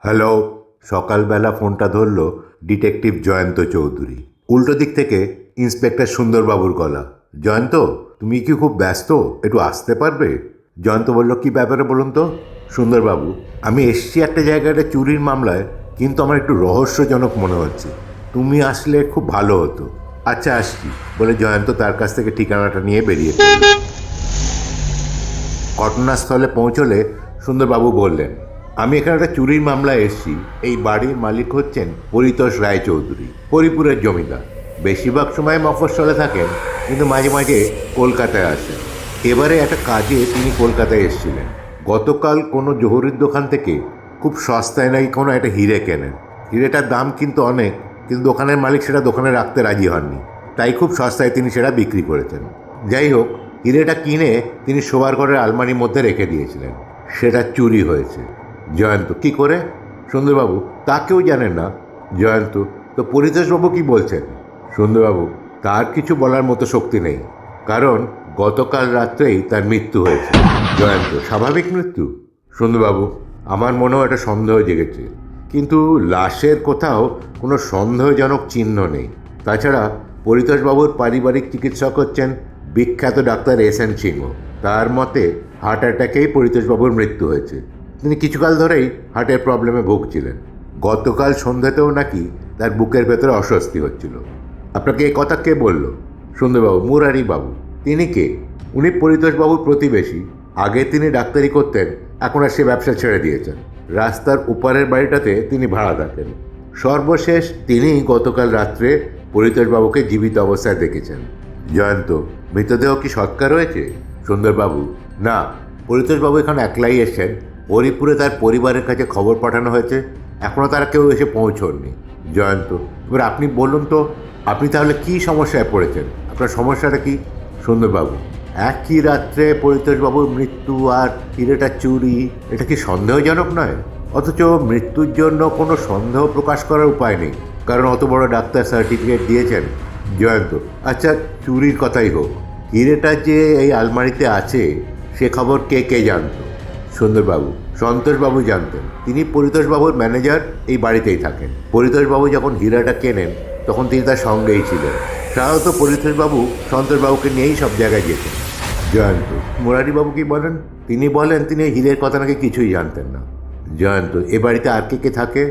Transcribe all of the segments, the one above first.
Hello. সকালবেলা ফোনটা ধরল ডিটেকটিভ জয়ন্ত চৌধুরী। উল্টো দিক থেকে ইন্সপেক্টর সুন্দরবাবুর গলা। জয়ন্ত, তুমি কি খুব ব্যস্ত? একটু আসতে পারবে? জয়ন্ত বলল, কি ব্যাপারে বলুন তো? সুন্দরবাবু, আমি এসছি একটা জায়গাটা চুরির মামলায়, কিন্তু আমার একটু রহস্যজনক মনে হচ্ছে। তুমি আসলে খুব ভালো হতো। আচ্ছা, আসছি বলে জয়ন্ত তার কাছ থেকে ঠিকানাটা নিয়ে বেরিয়ে পড়ল। ঘটনাস্থলে পৌঁছলে সুন্দরবাবু বললেন, আমি এখানে একটা চুরির মামলায় এসেছি। এই বাড়ির মালিক হচ্ছেন পরিতোষ রায়চৌধুরী, হরিপুরের জমিদার। বেশিরভাগ সময় মফস্বলে থাকেন, কিন্তু মাঝে মাঝে কলকাতায় আসেন। এবারে একটা কাজে তিনি কলকাতায় এসেছিলেন। গতকাল কোনো জহুরির দোকান থেকে খুব সস্তায় নাকি কোনো একটা হিরে কেনেন। হিরেটার দাম কিন্তু অনেক, কিন্তু দোকানের মালিক সেটা দোকানে রাখতে রাজি হননি, তাই খুব সস্তায় তিনি সেটা বিক্রি করেছেন। যাই হোক, হিরেটা কিনে তিনি শোবার ঘরের আলমারির মধ্যে রেখে দিয়েছিলেন। সেটা চুরি হয়েছে। জয়ন্ত, কি করে? সুন্দরবাবু, তা কেউ জানেন না। জয়ন্ত, তো পরিতোষবাবু কি বলছেন? সুন্দরবাবু, তার কিছু বলার মতো শক্তি নেই, কারণ গতকাল রাত্রেই তার মৃত্যু হয়েছে। জয়ন্ত, স্বাভাবিক মৃত্যু? সুন্দরবাবু, আমার মনেও একটা সন্দেহ জেগেছে, কিন্তু লাশের কোথাও কোনো সন্দেহজনক চিহ্ন নেই। তাছাড়া পরিতোষবাবুর পারিবারিক চিকিৎসক হচ্ছেন বিখ্যাত ডাক্তার এস.এন. সিংহ। তার মতে হার্ট অ্যাটাকেই পরিতোষবাবুর মৃত্যু হয়েছে। তিনি কিছুকাল ধরেই হার্টের প্রবলেমে ভুগছিলেন। গতকাল সন্ধ্যাতেও নাকি তার বুকের ভেতরে অস্বস্তি হচ্ছিল। আপনাকে এই কথা কে বলল? সুন্দরবাবু, মুরারিবাবু। তিনি কে? উনি পরিতোষবাবুর প্রতিবেশী। আগে তিনি ডাক্তারি করতেন, এখন আর সে ব্যবসা ছেড়ে দিয়েছেন। রাস্তার উপারের বাড়িটাতে তিনি ভাড়া থাকেন। সর্বশেষ তিনি গতকাল রাত্রে পরিতোষবাবুকে জীবিত অবস্থায় দেখেছেন। জয়ন্ত, মৃতদেহ কি সৎকার হয়েছে? সুন্দরবাবু, না, পরিতোষবাবু এখন একলাই এসেছেন। হরিপুরে তার পরিবারের কাছে খবর পাঠানো হয়েছে, এখনও তারা কেউ এসে পৌঁছননি। জয়ন্ত, এবার আপনি বলুন তো, আপনি তাহলে কী সমস্যায় পড়েছেন? আপনার সমস্যাটা কি? সুন্দরবাবু, একই রাত্রে পরিতোষবাবুর মৃত্যু আর হিরেটা চুরি, এটা কি সন্দেহজনক নয়? অথচ মৃত্যুর জন্য কোনো সন্দেহ প্রকাশ করার উপায় নেই, কারণ অত বড় ডাক্তার সার্টিফিকেট দিয়েছেন। জয়ন্ত, আচ্ছা, চুরির কথাই হোক, হিরেটা যে এই আলমারিতে আছে সে খবর কে কে জানত? সুন্দরবাবু, সন্তোষবাবু জানতেন। তিনি পরিতোষবাবুর ম্যানেজার, এই বাড়িতেই থাকেন। পরিতোষবাবু যখন হীরাটা কেনেন তখন তিনি তার সঙ্গেই ছিলেন। সাধারণত পরিতোষবাবু সন্তোষবাবুকে নিয়েই সব জায়গায় যেতেন। জয়ন্ত, মুরারিবাবু কি বলেন? তিনি বলেন তিনি হীরের কথা নাকি কিছুই জানতেন না। জয়ন্ত, এ বাড়িতে আর কে কে থাকে?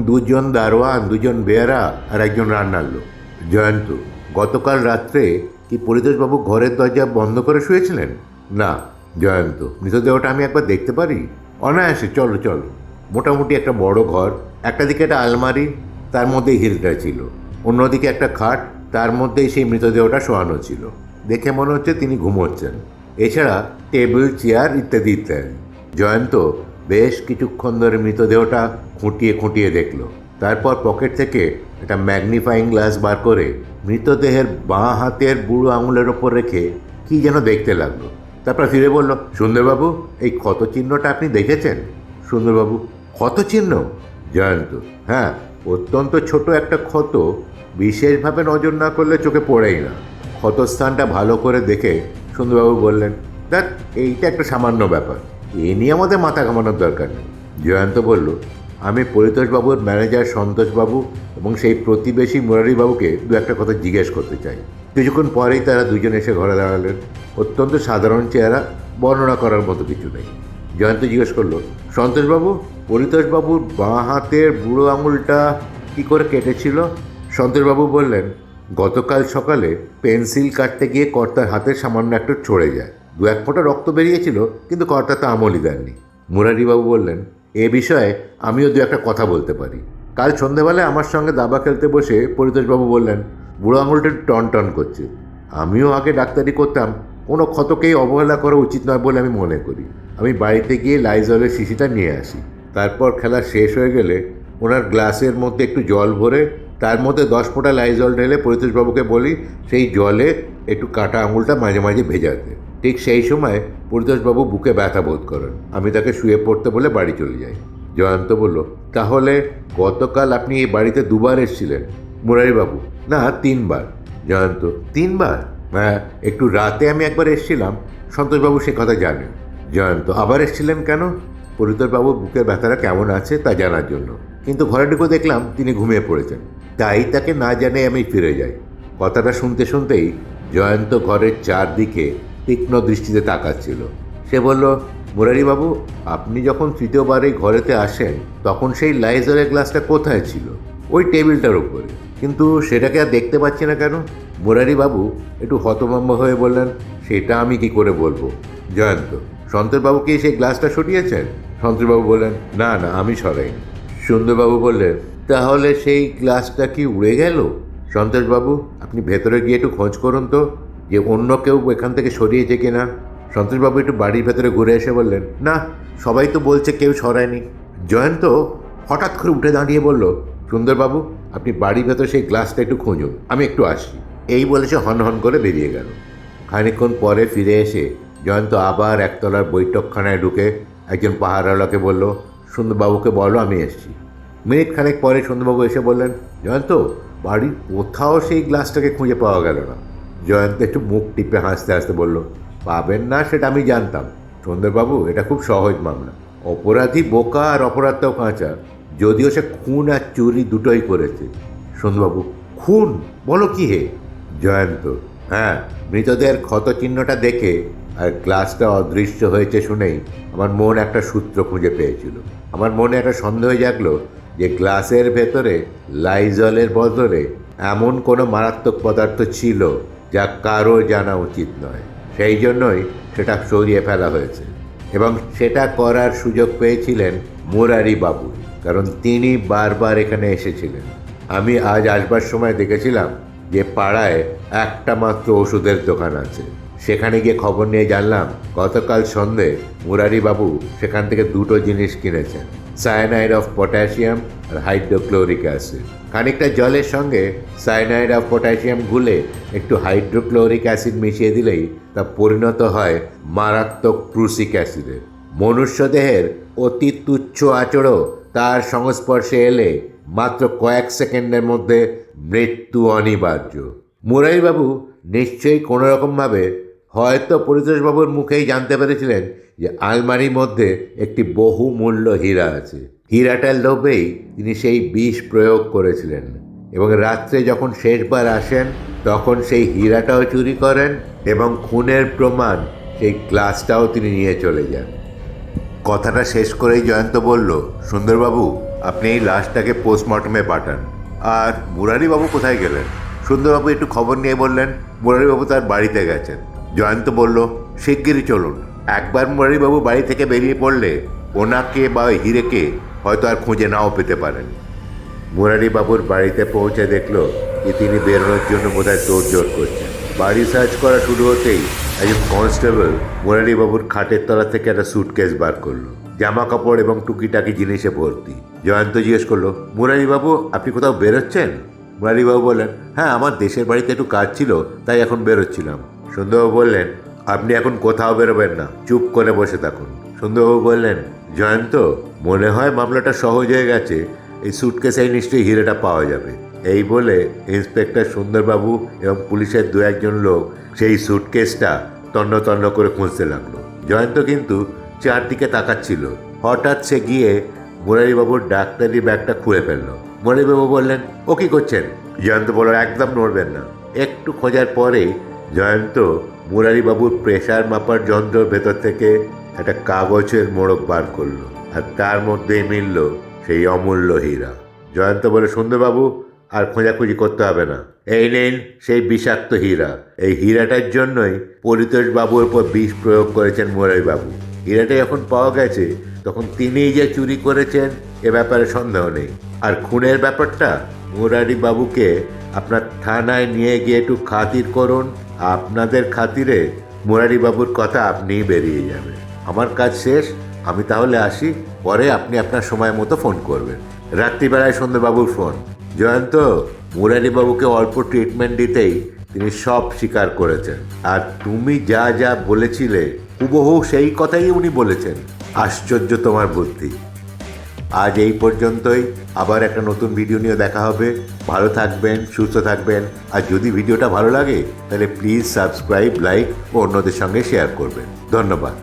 দুজন দারোয়ান, দুজন বেয়ারা আর একজন রান্নার লোক। জয়ন্ত, গতকাল রাত্রে কি পরিতোষবাবু ঘরের দরজা বন্ধ করে শুয়েছিলেন? না। জয়ন্ত, মৃতদেহটা আমি একবার দেখতে পারি? অনায়াসে, চলো চলো। মোটামুটি একটা বড় ঘর, একটা দিকে একটা আলমারি, তার মধ্যেই হিরেটা ছিল। অন্যদিকে একটা খাট, তার মধ্যেই সেই মৃতদেহটা শোয়ানো ছিল। দেখে মনে হচ্ছে তিনি ঘুমোচ্ছেন। এছাড়া টেবিল, চেয়ার ইত্যাদি ইত্যাদি। জয়ন্ত বেশ কিছুক্ষণ ধরে মৃতদেহটা খুঁটিয়ে খুঁটিয়ে দেখল। তারপর পকেট থেকে একটা ম্যাগনিফাইং গ্লাস বার করে মৃতদেহের বাঁ হাতের বুড়ো আঙুলের ওপর রেখে কী যেন দেখতে লাগলো। তারপর ফিরে বলল, সুন্দরবাবু, এই ক্ষত চিহ্নটা আপনি দেখেছেন? সুন্দরবাবু, ক্ষত চিহ্ন? জয়ন্ত, হ্যাঁ, অত্যন্ত ছোট একটা ক্ষত, বিশেষভাবে নজর না করলে চোখে পড়েই না। ক্ষতস্থানটা ভালো করে দেখে সুন্দরবাবু বললেন, দেখ, এইটা একটা সামান্য ব্যাপার, এ নিয়ে আমাদের মাথা ঘামানোর দরকার নেই। জয়ন্ত বলল, আমি পরিতোষবাবুর ম্যানেজার সন্তোষবাবু এবং সেই প্রতিবেশী মুরারিবাবুকে দু একটা কথা জিজ্ঞেস করতে চাই। কিছুক্ষণ পরেই তারা দুজন এসে ঘরে দাঁড়ালেন। অত্যন্ত সাধারণ চেহারা, বর্ণনা করার মতো কিছু নেই। জয়ন্ত জিজ্ঞেস করল, সন্তোষবাবু, পরিতোষবাবুর বাঁ হাতের বুড়ো আঙুলটা কী করে কেটেছিল? সন্তোষবাবু বললেন, গতকাল সকালে পেন্সিল কাটতে গিয়ে কর্তার হাতের সামান্য একটু ছড়ে যায়। দু এক ফোঁটা রক্ত বেরিয়েছিল, কিন্তু কর্তা তা আমলই দেননি। মুরারিবাবু বললেন, এ বিষয়ে আমিও দু একটা কথা বলতে পারি। কাল সন্ধেবেলায় আমার সঙ্গে দাবা খেলতে বসে পরিতোষবাবু বললেন, বুড়ো আঙুলটা টন টন করছে। আমিও আগে ডাক্তারি করতাম, কোনো ক্ষতকেই অবহেলা করা উচিত নয় বলে আমি মনে করি। আমি বাড়িতে গিয়ে লাইজলের শিশিটা নিয়ে আসি। তারপর খেলা শেষ হয়ে গেলে ওনার গ্লাসের মধ্যে একটু জল ভরে তার মধ্যে 10 ফোঁটা লাইজল ঢেলে পরিতোষবাবুকে বলি সেই জলে একটু কাটা আঙুলটা মাঝে মাঝে ভেজাতে। ঠিক সেই সময় পরিতোষবাবু বুকে ব্যথা বোধ করেন। আমি তাকে শুয়ে পড়তে বলে বাড়ি চলে যাই। জয়ন্ত বলল, তাহলে গতকাল আপনি এই বাড়িতে দুবার এসেছিলেন? মুরারিবাবু, না, 3 বার। জয়ন্ত, 3 বার? হ্যাঁ, একটু রাতে আমি একবার এসেছিলাম, সন্তোষবাবু সে কথা জানেন। জয়ন্ত, আবার এসেছিলেন কেন? পরিতোষবাবুর বুকের ব্যথাটা কেমন আছে তা জানার জন্য, কিন্তু ঘরে ঢুকে দেখলাম তিনি ঘুমিয়ে পড়েছেন। তাই তাকে না জানিয়ে আমি ফিরে যাই। কথাটা শুনতে শুনতেই জয়ন্ত ঘরের চারদিকে তীক্ষ্ণ দৃষ্টিতে তাকাচ্ছিল। সে বলল, মুরারিবাবু, আপনি যখন তৃতীয়বার এই ঘরেতে আসেন তখন সেই লাইজলের গ্লাসটা কোথায় ছিল? ওই টেবিলটার উপরে, কিন্তু সেটাকে আর দেখতে পাচ্ছি না কেন? মুরারিবাবু একটু হতভম্ব হয়ে বললেন, সেটা আমি কি করে বলবো। জয়ন্ত, সন্তোষবাবু কি সেই গ্লাসটা সরিয়েছেন? সন্তোষবাবু বললেন, না না, আমি সরাইনি। সুন্দরবাবু বললেন, তাহলে সেই গ্লাসটা কি উড়ে গেল? সন্তোষবাবু, আপনি ভেতরে গিয়ে একটু খোঁজ করুন তো যে অন্য কেউ এখান থেকে সরিয়েছে কিনা। সন্তোষবাবু একটু বাড়ির ভেতরে ঘুরে এসে বললেন, না, সবাই তো বলছে কেউ সরায়নি। জয়ন্ত হঠাৎ করে উঠে দাঁড়িয়ে বলল, সুন্দরবাবু, আপনি বাড়ির ভেতরে সেই গ্লাসটা একটু খুঁজুন, আমি একটু আসি। এই বলে সে হন করে বেরিয়ে গেল। খানিকক্ষণ পরে ফিরে এসে জয়ন্ত আবার একতলার বৈঠকখানায় ঢুকে একজন পাহারাওয়ালাকে বলল, সুন্দরবাবুকে বলো আমি এসেছি। মিনিট খানেক পরে সুন্দরবাবু এসে বললেন, জয়ন্ত, বাড়ির কোথাও সেই গ্লাসটাকে খুঁজে পাওয়া গেল না। জয়ন্ত একটু মুখ টিপে হাসতে হাসতে বলল, পাবেন না সেটা আমি জানতাম সুন্দরবাবু, এটা খুব সহজ মামলা। অপরাধী বোকা আর অপরাধটাও কাঁচা, যদিও সে খুন আর চুরি দুটোই করেছে। সুন্দরবাবু, খুন? বলো কি হে? জয়ন্ত, হ্যাঁ, মৃতদেহের ক্ষতচিহ্নটা দেখে আর গ্লাসটা অদৃশ্য হয়েছে শুনেই আমার মন একটা সূত্র খুঁজে পেয়েছিল। আমার মনে একটা সন্দেহ জাগলো যে গ্লাসের ভেতরে লাইজলের বদলে এমন কোনো মারাত্মক পদার্থ ছিল যা কারো জানা উচিত নয়। সেই জন্যই সেটা সরিয়ে ফেলা হয়েছে, এবং সেটা করার সুযোগ পেয়েছিলেন মুরারি বাবু, কারণ তিনি বারবার এখানে এসেছিলেন। আমি আজ আসবার সময় দেখেছিলাম যে পাড়ায় একটা মাত্র ওষুধের দোকান আছে। সেখানে গিয়ে খবর নিয়ে জানলাম গতকাল সন্ধে মুরারিবাবু সেখান থেকে দুটো জিনিস কিনেছেন, সায়ানাইড অফ পটাশিয়াম আর হাইড্রোক্লোরিক অ্যাসিড। খানিকটা জলের সঙ্গে সায়ানাইড অফ পটাশিয়াম গুলে একটু হাইড্রোক্লোরিক অ্যাসিড মিশিয়ে দিলেই তা পরিণত হয় মারাত্মক প্রুসিক অ্যাসিডে। মনুষ্যদেহের অতি তুচ্ছ আচরও তার সংস্পর্শে এলে মাত্র কয়েক সেকেন্ডের মধ্যে মৃত্যু অনিবার্য। মুরারিবাবু নিশ্চয়ই কোনোরকমভাবে হয়তো পরিতোষবাবুর মুখেই জানতে পেরেছিলেন যে আলমারির মধ্যে একটি বহুমূল্য হীরা আছে। হীরাটার লোভেই তিনি সেই বিষ প্রয়োগ করেছিলেন, এবং রাত্রে যখন শেষবার আসেন তখন সেই হীরাটাও চুরি করেন, এবং খুনের প্রমাণ সেই গ্লাসটাও তিনি নিয়ে চলে যান। কথাটা শেষ করেই জয়ন্ত বলল, সুন্দরবাবু, আপনি এই লাশটাকে পোস্টমর্টমে পাঠান। আর মুরারিবাবু কোথায় গেলেন? সুন্দরবাবু একটু খবর নিয়ে বললেন, মুরারিবাবু তার বাড়িতে গেছেন। জয়ন্ত বলল, শিগগিরই চলুন। একবার মুরারিবাবু বাড়ি থেকে বেরিয়ে পড়লে ওনাকে বা হিরেকে হয়তো আর খুঁজে নাও পেতে পারেন। মুরারিবাবুর বাড়িতে পৌঁছে দেখল যে তিনি বেরোনোর জন্য বোধহয় তোড়জোড় করছেন। বাড়ি সার্চ করা শুরু হতেই একজন কনস্টেবল মুরারিবাবুর খাটের তলা থেকে একটা সুটকেস বার করলো, জামা কাপড় এবং টুকিটাকি জিনিসে ভর্তি। জয়ন্ত জিজ্ঞেস করলো, মুরারিবাবু, আপনি কোথাও বেরোচ্ছেন? মুরারিবাবু বললেন, হ্যাঁ, আমার দেশের বাড়িতে একটু কাজ ছিল, তাই এখন বেরোচ্ছিলাম। সুন্দরবাবু বললেন, আপনি এখন কোথাও বেরোবেন না, চুপ করে বসে থাকুন। সুন্দরবাবু বললেন, জয়ন্ত, মনে হয় মামলাটা সহজ হয়ে গেছে, এই সুটকেসেই নিশ্চয়ই হিরেটা পাওয়া যাবে। এই বলে ইন্সপেক্টর সুন্দরবাবু এবং পুলিশের দু একজন লোক সেই সুটকেসটা তন্ন তন্ন করে খুঁজতে লাগলো। জয়ন্ত কিন্তু চারদিকে তাকাচ্ছিল। হঠাৎ সে গিয়ে মুরারিবাবুর ডাক্তারি ব্যাগটা খুলে ফেললো। মুরারিবাবু বললেন, ও কী করছেন? জয়ন্ত বলল, একদম নড়বেন না। একটু খোঁজার পরেই জয়ন্ত মুরারিবাবুর প্রেশার মাপার যন্ত্রের ভেতর থেকে একটা কাগজের মোড়ক বার করলো, আর তার মধ্যেই মিলল সেই অমূল্য হীরা। জয়ন্ত বলে, সুন্দরবাবু, আর খোঁজাখুঁজি করতে হবে না, এই নিন সেই বিষাক্ত হীরা। এই হীরাটার জন্যই পরিতোষবাবুর উপর বিষ প্রয়োগ করেছেন মুরারিবাবু। হীরাটা যখন পাওয়া গেছে তখন তিনিই যে চুরি করেছেন এ ব্যাপারে সন্দেহ নেই। আর খুনের ব্যাপারটা মুরারিবাবুকে আপনার থানায় নিয়ে গিয়ে একটু খাতির করুন। আপনাদের খাতিরে মুরারিবাবুর কথা আপনিই বেরিয়ে যাবেন। আমার কাজ শেষ, আমি তাহলে আসি, পরে আপনি আপনার সময় মতো ফোন করবেন। রাত্রিবেলায় সুন্দরবাবুর ফোন। জয়ন্ত, মুরারিবাবুকে অল্প ট্রিটমেন্ট দিতেই তিনি সব স্বীকার করেছেন, আর তুমি যা যা বলেছিলে হুবহু সেই কথাই উনি বলেছেন। আশ্চর্য তোমার বুদ্ধি। আজ এই পর্যন্তই, আবার একটা নতুন ভিডিও নিয়ে দেখা হবে। ভালো থাকবেন, সুস্থ থাকবেন, আর যদি ভিডিওটা ভালো লাগে তাহলে প্লিজ সাবস্ক্রাইব, লাইক ও অন্যদের সঙ্গে শেয়ার করবেন। ধন্যবাদ।